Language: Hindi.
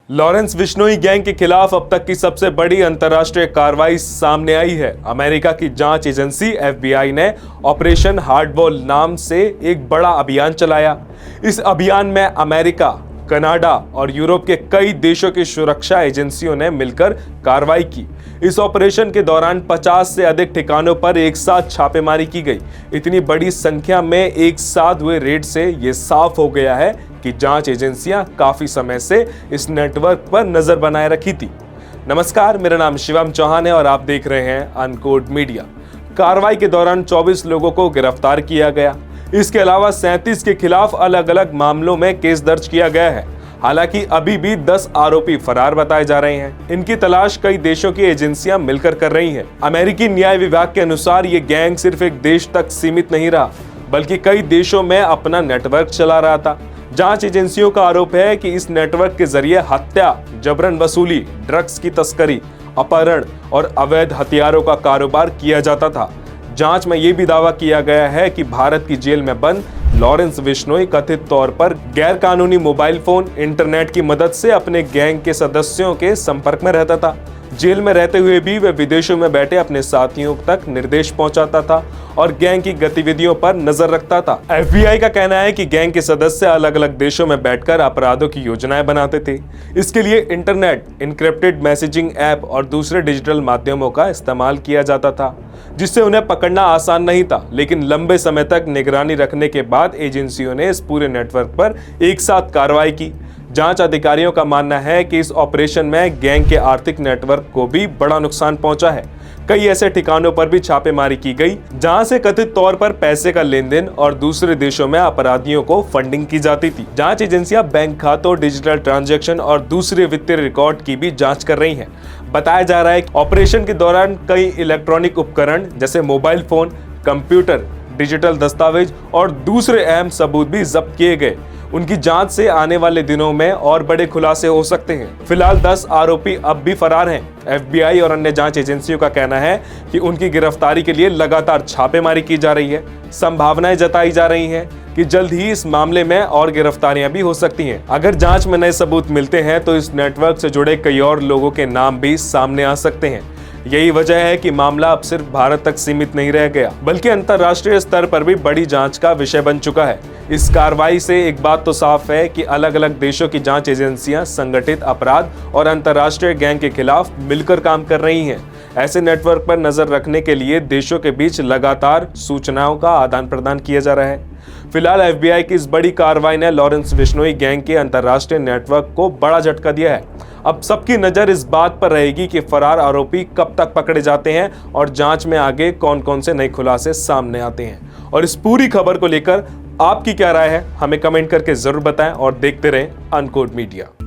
लॉरेंस बिश्नोई गैंग के खिलाफ अब तक की सबसे बड़ी अंतर्राष्ट्रीय कार्रवाई सामने आई है। अमेरिका की जांच एजेंसी FBI ने ऑपरेशन हार्डबॉल नाम से एक बड़ा अभियान चलाया। इस अभियान में अमेरिका, कनाडा और यूरोप के कई देशों की सुरक्षा एजेंसियों ने मिलकर कार्रवाई की। इस ऑपरेशन के दौरान 50 से अधिक ठिकानों पर एक साथ छापेमारी की गई। इतनी बड़ी संख्या में एक साथ हुए रेड से ये साफ हो गया है कि जांच एजेंसियां काफी समय से इस नेटवर्क पर नजर बनाए रखी थी। नमस्कार, मेरा नाम शिवम चौहान है और आप देख रहे हैं अनकोड मीडिया। कार्रवाई के दौरान 24 लोगों को गिरफ्तार किया गया। इसके अलावा 37 के खिलाफ अलग अलग मामलों में केस दर्ज किया गया है। हालांकि अभी भी 10 आरोपी फरार बताए जा रहे हैं। इनकी तलाश कई देशों की एजेंसियां मिलकर कर रही हैं। अमेरिकी न्याय विभाग के अनुसार ये गैंग सिर्फ एक देश तक सीमित नहीं रहा, बल्कि कई देशों में अपना नेटवर्क चला रहा था। जांच एजेंसियों का आरोप है कि इस नेटवर्क के जरिए हत्या, जबरन वसूली, ड्रग्स की तस्करी, अपहरण और अवैध हथियारों का कारोबार किया जाता था। जांच में यह भी दावा किया गया है कि भारत की जेल में बंद लॉरेंस बिश्नोई कथित तौर पर गैर कानूनी मोबाइल फोन, इंटरनेट की मदद से अपने गैंग के सदस्यों के संपर्क में रहता था। जेल में रहते हुए भी वह विदेशों में बैठे अपने साथियों तक निर्देश पहुंचाता था और गैंग की गतिविधियों पर नजर रखता था। FBI का कहना है कि गैंग के सदस्य अलग अलग देशों में बैठकर अपराधों की योजनाएं बनाते थे। इसके लिए इंटरनेट, इनक्रिप्टेड मैसेजिंग ऐप और दूसरे डिजिटल माध्यमों का इस्तेमाल किया जाता था, जिससे उन्हें पकड़ना आसान नहीं था। लेकिन लंबे समय तक निगरानी रखने के बाद एजेंसियों ने इस पूरे नेटवर्क पर एक साथ कार्रवाई की। जांच अधिकारियों का मानना है कि इस ऑपरेशन में गैंग के आर्थिक नेटवर्क को भी बड़ा नुकसान पहुंचा है। कई ऐसे ठिकानों पर भी छापेमारी की गई जहां से कथित तौर पर पैसे का लेन देन और दूसरे देशों में अपराधियों को फंडिंग की जाती थी। जांच एजेंसियां बैंक खातों, डिजिटल ट्रांजैक्शन और दूसरे वित्तीय रिकॉर्ड की भी जांच कर रही हैं। बताया जा रहा है कि ऑपरेशन के दौरान कई इलेक्ट्रॉनिक उपकरण जैसे मोबाइल फोन, कंप्यूटर, डिजिटल दस्तावेज और दूसरे अहम सबूत भी जब्त किए गए। उनकी जांच से आने वाले दिनों में और बड़े खुलासे हो सकते हैं। फिलहाल 10 आरोपी अब भी फरार हैं। FBI और अन्य जांच एजेंसियों का कहना है कि उनकी गिरफ्तारी के लिए लगातार छापेमारी की जा रही है। संभावनाएं जताई जा रही हैं कि जल्द ही इस मामले में और गिरफ्तारियां भी हो सकती हैं। अगर जांच में नए सबूत मिलते हैं तो इस नेटवर्क से जुड़े कई और लोगों के नाम भी सामने आ सकते हैं। यही वजह है कि मामला अब सिर्फ भारत तक सीमित नहीं रह गया, बल्कि अंतर्राष्ट्रीय स्तर पर भी बड़ी जांच का विषय बन चुका है। इस कार्रवाई से एक बात तो साफ है कि अलग अलग देशों की जांच एजेंसियां संगठित अपराध और अंतर्राष्ट्रीय गैंग के खिलाफ मिलकर काम कर रही हैं। ऐसे नेटवर्क पर नजर रखने के लिए देशों के बीच लगातार सूचनाओं का आदान प्रदान किया जा रहा है। फिलहाल FBI की इस बड़ी कार्रवाई ने लॉरेंस बिश्नोई गैंग के अंतर्राष्ट्रीय नेटवर्क को बड़ा झटका दिया है। अब सबकी नजर इस बात पर रहेगी कि फरार आरोपी कब तक पकड़े जाते हैं और जांच में आगे कौन कौन से नए खुलासे सामने आते हैं। और इस पूरी खबर को लेकर आपकी क्या राय है, हमें कमेंट करके जरूर बताएं और देखते रहें अनकोड मीडिया।